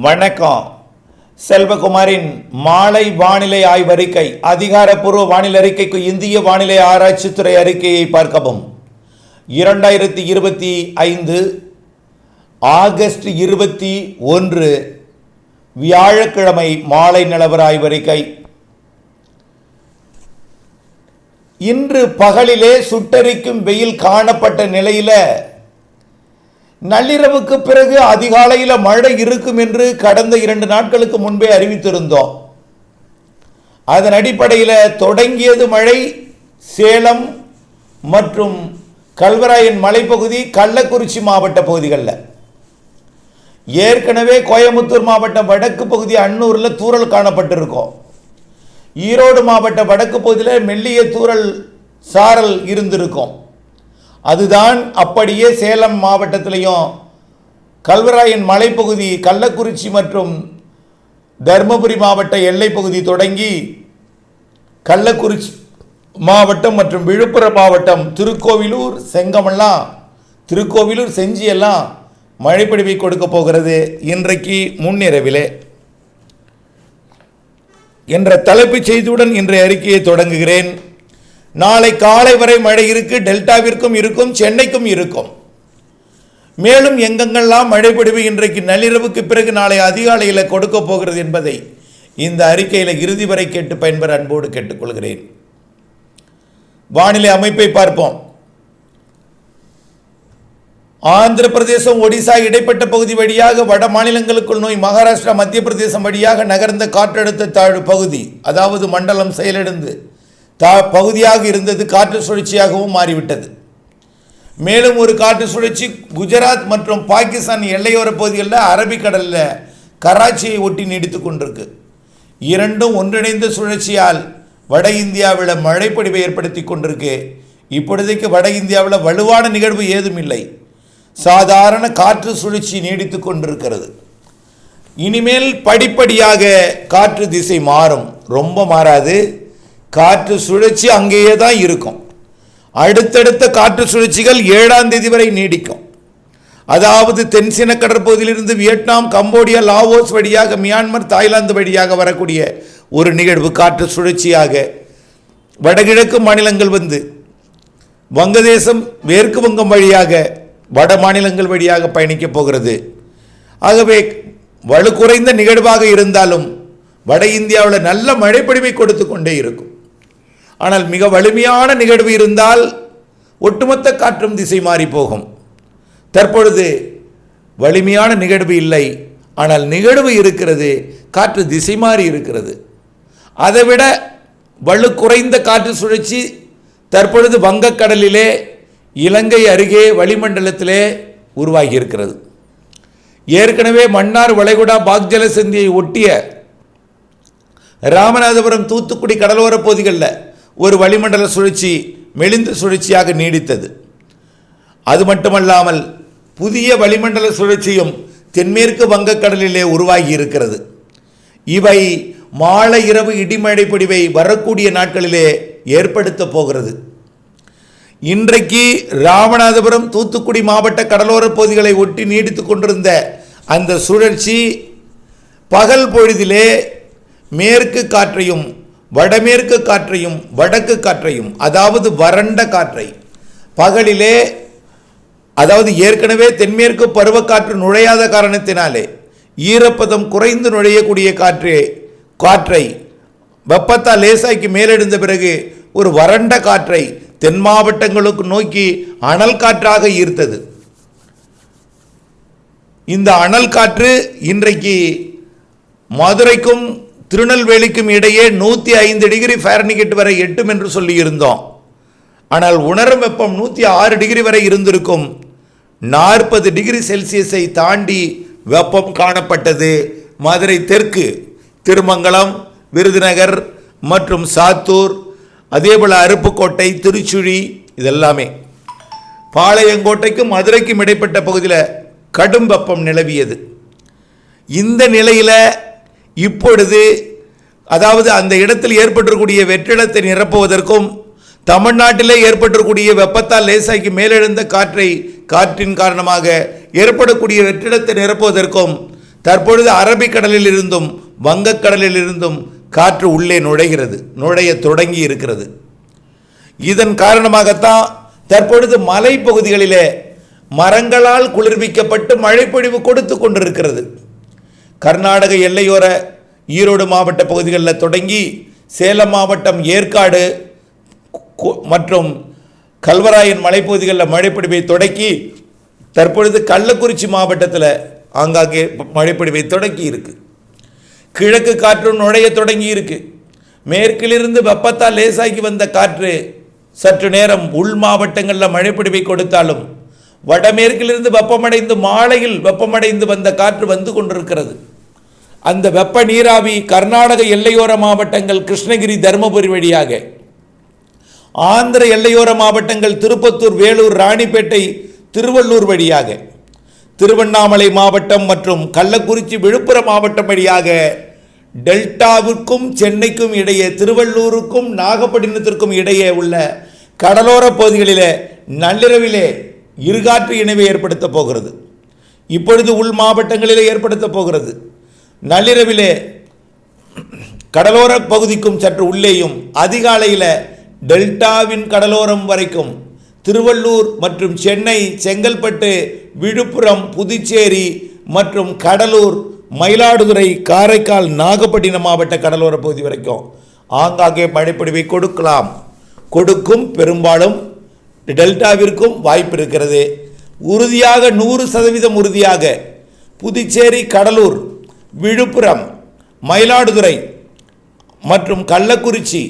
வணக்கம். செல்வகுமாரின் மாலை வானிலை ஆய்வறிக்கை. அதிகாரப்பூர்வ வானிலை அறிக்கைக்கு இந்திய வானிலை ஆராய்ச்சித்துறை அறிக்கையை பார்க்கவும். 2025 ஆகஸ்ட் 21 வியாழக்கிழமை மாலை நிலவர ஆய்வறிக்கை. இன்று பகலிலே சுட்டெரிக்கும் வெயில் காணப்பட்ட நிலையில் நள்ளிரவுக்கு பிறகு அதிகாலையில் மழை இருக்கும் என்று கடந்த 2 நாட்களுக்கு முன்பே அறிவித்திருந்தோம். அதன் அடிப்படையில் தொடங்கியது மழை சேலம் மற்றும் கல்வராயன் மலைப்பகுதி, கள்ளக்குறிச்சி மாவட்ட பகுதிகளில். ஏற்கனவே கோயம்புத்தூர் மாவட்ட வடக்கு பகுதி அன்னூரில் தூறல் காணப்பட்டிருக்கும். ஈரோடு மாவட்ட வடக்கு பகுதியில் மெல்லிய தூறல் சாரல் இருந்திருக்கும். அதுதான் அப்படியே சேலம் மாவட்டத்திலையும் கல்வராயன் மலைப்பகுதி, கள்ளக்குறிச்சி மற்றும் தருமபுரி மாவட்ட எல்லை பகுதி தொடங்கி கள்ளக்குறிச்சி மாவட்டம் மற்றும் விழுப்புரம் மாவட்டம் திருக்கோவிலூர், செங்கமெல்லாம், திருக்கோவிலூர், செஞ்சியெல்லாம் மழைப்பொழிவை கொடுக்க போகிறது. இன்றைக்கு முன்னிரவிலே என்ற தலைப்புச் செய்தியுடன் இன்றைய அறிக்கையை தொடங்குகிறேன். நாளை காலை வரை மழை இருக்கு. டெல்டாவிற்கும் இருக்கும், சென்னைக்கும் இருக்கும். மேலும் எங்கெங்கெல்லாம் மழைப்பொழிவு இன்றைக்கு நள்ளிரவுக்கு பிறகு நாளை அதிகாலையில் கொடுக்க போகிறது என்பதை இந்த அறிக்கையில் இறுதி வரை கேட்டு பயன்பெற அன்போடு கேட்டுக்கொள்கிறேன். வானிலை அமைப்பை பார்ப்போம். ஆந்திர பிரதேசம், ஒடிசா இடைப்பட்ட பகுதி வழியாக வட மாநிலங்களுக்குள் நோய் மகாராஷ்டிரா, மத்திய பிரதேசம் வழியாக நகர்ந்த காற்றழுத்த தாழ்வு பகுதி, அதாவது மண்டலம் செயலிழந்து பகுதியாக இருந்தது காற்று சுழற்சியாகவும் மாறிவிட்டது. மேலும் ஒரு காற்று சுழற்சி குஜராத் மற்றும் பாகிஸ்தான் எல்லையோர பகுதிகளில் அரபிக்கடலில் கராச்சியை ஒட்டி நீடித்து கொண்டிருக்கு. இரண்டும் ஒன்றிணைந்த சுழற்சியால் வட இந்தியாவில் மழைப்பொழிவை ஏற்படுத்தி கொண்டிருக்கு. இப்பொழுதைக்கு வட இந்தியாவில் வலுவான நிகழ்வு ஏதும் இல்லை. சாதாரண காற்று சுழற்சி நீடித்து கொண்டிருக்கிறது. இனிமேல் படிப்படியாக காற்று திசை மாறும். ரொம்ப மாறாது. காற்று சுழற்சி அங்கேயே தான் இருக்கும். அடுத்தடுத்த காற்று சுழற்சிகள் 7ஆம் தேதி வரை நீடிக்கும். அதாவது தென்சீன கடற்பகுதியிலிருந்து வியட்நாம், கம்போடியா, லாவோஸ் வழியாக மியான்மர், தாய்லாந்து வழியாக வரக்கூடிய ஒரு நிகழ்வு காற்று சுழற்சியாக வடகிழக்கு மாநிலங்கள் வந்து வங்கதேசம், மேற்கு வங்கம் வழியாக வட மாநிலங்கள் வழியாக பயணிக்கப் போகிறது. ஆகவே வலு குறைந்த நிகழ்வாக இருந்தாலும் வட இந்தியாவில் நல்ல மழைப்பொழிவை கொடுத்து கொண்டே இருக்கும். ஆனால் மிக வலிமையான நிகழ்வு இருந்தால் ஒட்டுமொத்த காற்றும் திசை மாறி போகும். தற்பொழுது வலிமையான நிகழ்வு இல்லை, ஆனால் நிகழ்வு இருக்கிறது. காற்று திசை மாறி இருக்கிறது. அதைவிட வலு குறைந்த காற்று சுழற்சி தற்பொழுது வங்கக்கடலிலே இலங்கை அருகே வளிமண்டலத்திலே உருவாகி இருக்கிறது. ஏற்கனவே மன்னார் வளைகுடா பாக்ஜல சந்தியை ஒட்டிய ராமநாதபுரம், தூத்துக்குடி கடலோர பகுதிகளில் ஒரு வளிமண்டல சுழற்சி மெலிந்த சுழற்சியாக நீடித்தது. அது மட்டுமல்லாமல் புதிய வளிமண்டல சுழற்சியும் தென்மேற்கு வங்கக்கடலிலே உருவாகி இருக்கிறது. இவை மாலை இரவு இடிமழை பொழிவை வரக்கூடிய நாட்களிலே ஏற்படுத்த போகிறது. இன்றைக்கு ராமநாதபுரம், தூத்துக்குடி மாவட்ட கடலோர பகுதிகளை ஒட்டி நீடித்து கொண்டிருந்த அந்த சுழற்சி பகல் பொழுதிலே மேற்கு காற்றையும் வடமேற்கு காற்றையும் வடக்கு காற்றையும், அதாவது வறண்ட காற்றை பகலிலே, அதாவது ஏற்கனவே தென்மேற்கு பருவக்காற்று நுழையாத காரணத்தினாலே ஈரப்பதம் குறைந்து நுழையக்கூடிய காற்றை வெப்பத்தால் லேசாக்கி மேலெழுந்த பிறகு ஒரு வறண்ட காற்றை தென் மாவட்டங்களுக்கு நோக்கி அனல் காற்றாக ஈர்த்தது. இந்த அனல் காற்று இன்றைக்கு மதுரைக்கும் திருநெல்வேலிக்கும் இடையே 105 டிகிரி ஃபாரன்ஹீட் வரை எட்டும் என்று சொல்லியிருந்தோம். ஆனால் உணரும் வெப்பம் 106 டிகிரி வரை இருந்திருக்கும். 40 டிகிரி செல்சியஸை தாண்டி வெப்பம் காணப்பட்டது. மதுரை தெற்கு, திருமங்கலம், விருதுநகர் மற்றும் சாத்தூர், அதேபோல் அருப்புக்கோட்டை, திருச்சுழி, இதெல்லாமே பாளையங்கோட்டைக்கும் மதுரைக்கும் இடைப்பட்ட பகுதியில் கடும் வெப்பம் நிலவியது. இந்த நிலையில் இப்பொழுது, அதாவது அந்த இடத்தில் ஏற்பட்டிருக்கூடிய வெற்றிடத்தை நிரப்புவதற்கும் தமிழ்நாட்டிலே ஏற்பட்டிருக்கூடிய வெப்பத்தால் லேசாக்கி மேலெழுந்த காற்றின் காரணமாக ஏற்படக்கூடிய வெற்றிடத்தை நிரப்புவதற்கும் தற்பொழுது அரபிக்கடலில் இருந்தும் வங்கக்கடலில் இருந்தும் காற்று உள்ளே நுழைய தொடங்கி இருக்கிறது. இதன் காரணமாகத்தான் தற்பொழுது மலைப்பகுதிகளிலே மரங்களால் குளிர்விக்கப்பட்டு மழைப்பொழிவு கொடுத்து கொண்டிருக்கிறது. கர்நாடக எல்லையோர ஈரோடு மாவட்ட பகுதிகளில் தொடங்கி சேலம் மாவட்டம் ஏற்காடு மற்றும் கல்வராயன் மலைப்பகுதிகளில் மழைப்பொழிவை தொடக்கி தற்பொழுது கள்ளக்குறிச்சி மாவட்டத்தில் ஆங்காங்கே மழைப்பொழிவை தொடங்கி இருக்கு. கிழக்கு காற்றும் நுழைய தொடங்கி இருக்கு. மேற்கிலிருந்து வெப்பத்தால் லேசாகி வந்த காற்று சற்று நேரம் உள் மாவட்டங்களில் மழைப்பொழிவை கொடுத்தாலும் வடமேற்கிலிருந்து வெப்பமடைந்து மாலையில் வெப்பமடைந்து வந்த காற்று வந்து கொண்டிருக்கிறது. அந்த வெப்ப நீராவி கர்நாடக எல்லையோர மாவட்டங்கள் கிருஷ்ணகிரி தருமபுரி வழியாக, ஆந்திர எல்லையோர மாவட்டங்கள் திருப்பத்தூர் வேலூர் ராணிப்பேட்டை திருவள்ளூர் வழியாக, திருவண்ணாமலை மாவட்டம் மற்றும் கள்ளக்குறிச்சி விழுப்புரம் மாவட்டம் வழியாக டெல்டாவிற்கும் சென்னைக்கும் இடையே, திருவள்ளூருக்கும் நாகப்பட்டினத்திற்கும் இடையே உள்ள கடலோர பகுதிகளிலே நள்ளிரவிலே இருகாற்று இணைவை ஏற்படுத்த போகிறது. இப்பொழுது உள் மாவட்டங்களிலே ஏற்படுத்த போகிறது. நள்ளிரவிலே கடலோர பகுதிக்கும் சற்று உள்ளேயும், அதிகாலையில் டெல்டாவின் கடலோரம் வரைக்கும் திருவள்ளூர் மற்றும் சென்னை, செங்கல்பட்டு, விழுப்புரம், புதுச்சேரி மற்றும் கடலூர், மயிலாடுதுறை, காரைக்கால், நாகப்பட்டினம் மாவட்ட கடலோர பகுதி வரைக்கும் ஆங்காங்கே மழைப்பொழிவை கொடுக்கும். பெரும்பாலும் டெல்டாவிற்கும் வாய்ப்பு இருக்கிறது. உறுதியாக 100% உறுதியாக புதுச்சேரி, கடலூர், விழுப்புரம், மயிலாடுதுறை மற்றும் கள்ளக்குறிச்சி,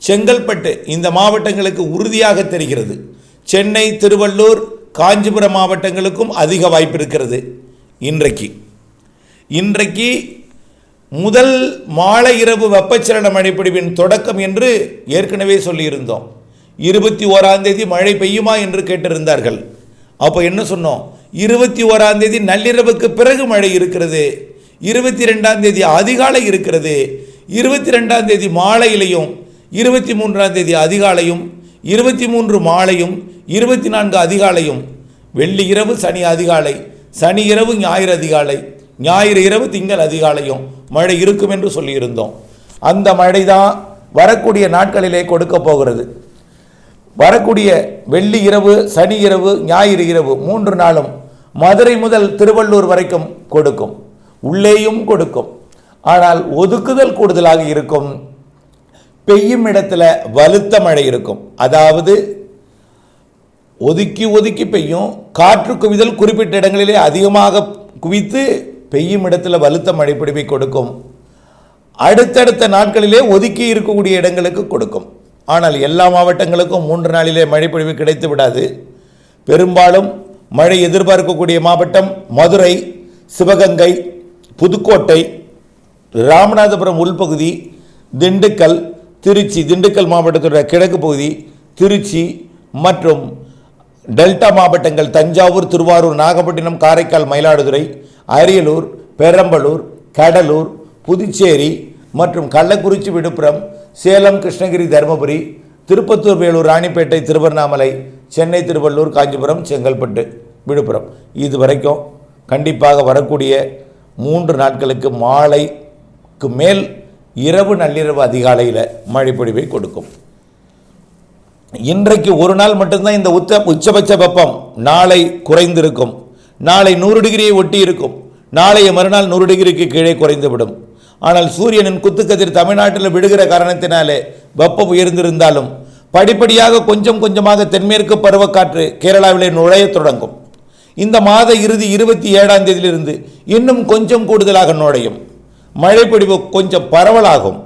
செங்கல்பட்டு இந்த மாவட்டங்களுக்கு உறுதியாக தெரிகிறது. சென்னை, திருவள்ளூர், காஞ்சிபுரம் மாவட்டங்களுக்கும் அதிக வாய்ப்பு இருக்கிறது. இன்றைக்கு முதல் மாலை இரவு வெப்பச்சலன மழைப்பொழிவின் தொடக்கம் என்று ஏற்கனவே சொல்லியிருந்தோம். 21ஆம் தேதி மழை பெய்யுமா என்று கேட்டிருந்தார்கள். அப்போ என்ன சொன்னோம்? 21ஆம் தேதி நள்ளிரவுக்கு பிறகு மழை இருக்கிறது, 22ஆம் தேதி அதிகாலை இருக்கிறது, 22ஆம் தேதி மாலையிலையும், 23ஆம் தேதி அதிகாலையும், 23 மாலையும், 24 அதிகாலையும், வெள்ளி இரவு சனி அதிகாலை, சனி இரவு ஞாயிறு அதிகாலை, ஞாயிறு இரவு திங்கள் அதிகாலையும் மழை இருக்கும் என்று சொல்லியிருந்தோம். அந்த மழை தான் வரக்கூடிய நாட்களிலே கொடுக்க போகிறது. வரக்கூடிய வெள்ளி இரவு, சனி இரவு, ஞாயிறு இரவு 3 நாளும் மதுரை முதல் திருவள்ளூர் வரைக்கும் கொடுக்கும். உள்ளேயும் கொடுக்கும். ஆனால் ஒதுக்குதல் கூடுதலாக இருக்கும். பெய்யும் இடத்துல வலுத்த மழை இருக்கும். அதாவது ஒதுக்கி பெய்யும். காற்று குவிதல் குறிப்பிட்ட இடங்களிலே அதிகமாக குவித்து பெய்யும் இடத்துல வலுத்த மழைப்பொழிவை கொடுக்கும். அடுத்தடுத்த நாட்களிலே ஒதுக்கி இருக்கக்கூடிய இடங்களுக்கு கொடுக்கும். ஆனால் எல்லா மாவட்டங்களுக்கும் 3 நாளிலே மழைப்பொழிவு கிடைத்து விடாது. பெரும்பாலும் மழை எதிர்பார்க்கக்கூடிய மாவட்டம் மதுரை, சிவகங்கை, புதுக்கோட்டை, ராமநாதபுரம் உள்பகுதி, திண்டுக்கல், திருச்சி, திண்டுக்கல் மாவட்டத்துடைய கிழக்கு பகுதி, திருச்சி மற்றும் டெல்டா மாவட்டங்கள் தஞ்சாவூர், திருவாரூர், நாகப்பட்டினம், காரைக்கால், மயிலாடுதுறை, அரியலூர், பெரம்பலூர், கடலூர், புதுச்சேரி மற்றும் கள்ளக்குறிச்சி, விழுப்புரம், சேலம், கிருஷ்ணகிரி, தருமபுரி, திருப்பத்தூர், வேலூர், ராணிப்பேட்டை, திருவண்ணாமலை, சென்னை, திருவள்ளூர், காஞ்சிபுரம், செங்கல்பட்டு, விழுப்புரம் இது வரைக்கும் கண்டிப்பாக வரக்கூடிய 3 நாட்களுக்கு மாலைக்கு மேல் இரவு, நள்ளிரவு, அதிகாலையில் மழைப்பொழிவை கொடுக்கும். இன்றைக்கு ஒரு நாள் மட்டும்தான் இந்த உச்சபட்ச வெப்பம் நாளை குறைந்திருக்கும். நாளை 100 டிகிரியை ஒட்டி இருக்கும். நாளைய மறுநாள் 100 டிகிரிக்கு கீழே குறைந்துவிடும். ஆனால் சூரியனின் குத்துக்கதிர் தமிழ்நாட்டில் விடுகிற காரணத்தினாலே வெப்பம் உயர்ந்திருந்தாலும் படிப்படியாக கொஞ்சம் கொஞ்சமாக தென்மேற்கு பருவக்காற்று கேரளாவிலே நுழைய தொடங்கும். இந்த மாத இறுதி 27ஆம் தேதியிலிருந்து இன்னும் கொஞ்சம் கூடுதலாக நுழையும். மழைப்பொழிவு கொஞ்சம் பரவலாகும்.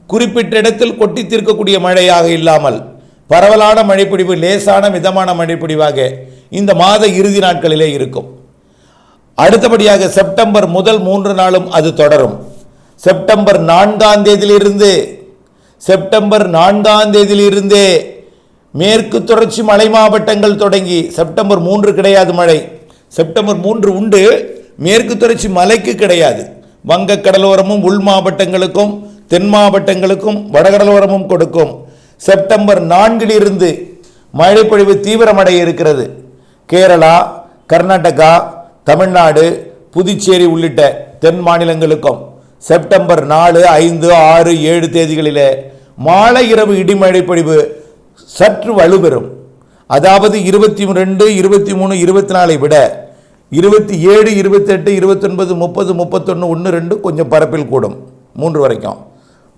குறிப்பிட்ட இடத்தில் கொட்டி தீர்க்கக்கூடிய மழையாக இல்லாமல் பரவலான மழைப்பொழிவு, லேசான மிதமான மழைப்பொழிவாக இந்த மாத இறுதி நாட்களிலே இருக்கும். அடுத்தபடியாக செப்டம்பர் முதல் 3 நாளும் அது தொடரும். செப்டம்பர் 4ஆம் தேதியிலிருந்தே மேற்கு தொடர்ச்சி மலை மாவட்டங்கள் தொடங்கி, செப்டம்பர் 3 கிடையாது மழை, செப்டம்பர் 3 உண்டு, மேற்கு தொடர்ச்சி மலைக்கு கிடையாது. வங்க கடலோரமும் உள் மாவட்டங்களுக்கும் தென் மாவட்டங்களுக்கும் வடகடலோரமும் கொடுக்கும். செப்டம்பர் 4 மழைப்பொழிவு தீவிரமடைய இருக்கிறது. கேரளா, கர்நாடகா, தமிழ்நாடு, புதுச்சேரி உள்ளிட்ட தென் மாநிலங்களுக்கும் செப்டம்பர் 4, 5, 6, 7 தேதிகளிலே மாலை இரவு இடிமழை பொழிவு சற்று வலுப்பெறும். அதாவது 22, 23, 24 விட 27, 28, 29, 30, 31, 1, 2 கொஞ்சம் பரப்பில் கூடும். 3 வரைக்கும்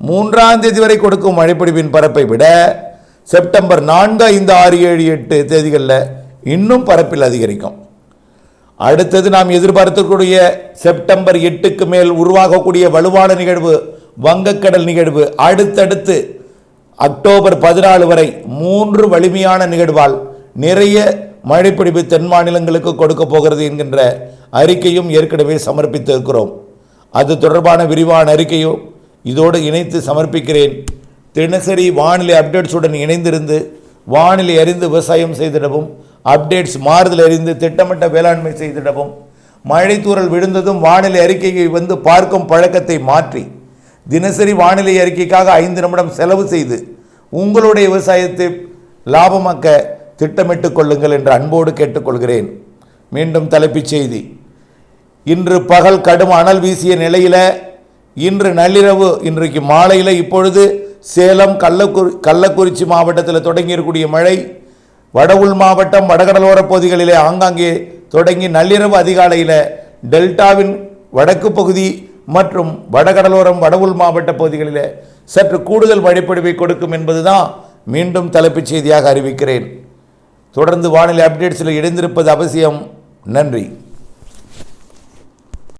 3ஆம் தேதி வரை கொடுக்கும் மழைப்பொழிவின் பரப்பை விட செப்டம்பர் 4, 5, 6, 7, 8 தேதிகளில் இன்னும் பரப்பில் அதிகரிக்கும். அடுத்தது நாம் எதிர்பார்க்கக்கூடிய செப்டம்பர் 8க்கு மேல் உருவாகக்கூடிய வலுவான நிகழ்வு வங்கக்கடல் நிகழ்வு அடுத்தடுத்து அக்டோபர் 14 வரை 3 வலிமையான நிகழ்வால் நிறைய மழைப்பொழிவு தென் மாநிலங்களுக்கு கொடுக்க போகிறது என்கின்ற அறிக்கையும் ஏற்கனவே சமர்ப்பித்திருக்கிறோம். அது தொடர்பான விரிவான அறிக்கையும் இதோடு இணைத்து சமர்ப்பிக்கிறேன். தினசரி வானிலை அப்டேட்ஸுடன் இணைந்திருந்து வானிலை அறிந்து விவசாயம் செய்திடவும், அப்டேட்ஸ் மாறுதல் அறிந்து திட்டமிட்ட வேளாண்மை செய்திடவும், மழைத்தூறல் விழுந்ததும் வானிலை அறிக்கையை வந்து பார்க்கும் பழக்கத்தை மாற்றி தினசரி வானிலை அறிக்கைக்காக 5 நிமிடம் செலவு செய்து உங்களுடைய விவசாயத்தை லாபமாக்க திட்டமிட்டுக் கொள்ளுங்கள் என்று அன்போடு கேட்டுக்கொள்கிறேன். மீண்டும் தலைப்புச் செய்தி. இன்று பகல் கடும் அனல் வீசிய நிலையில் இன்று நள்ளிரவு இன்றைக்கு மாலையில் இப்பொழுது சேலம் கள்ளக்குறிச்சி மாவட்டத்தில் தொடங்கியிருக்கூடிய மழை வட உள் மாவட்டம் வடகடலோர பகுதிகளிலே ஆங்காங்கே தொடங்கி நள்ளிரவு அதிகாலையில் டெல்டாவின் வடக்கு பகுதி மற்றும் வடகடலோரம் வட உள் மாவட்ட பகுதிகளில் சற்று கூடுதல் மழைப்பொழிவை கொடுக்கும் என்பதுதான் மீண்டும் தலைப்புச் செய்தியாக அறிவிக்கிறேன். தொடர்ந்து வானிலை அப்டேட்ஸில் இணைந்திருப்பது அவசியம். நன்றி.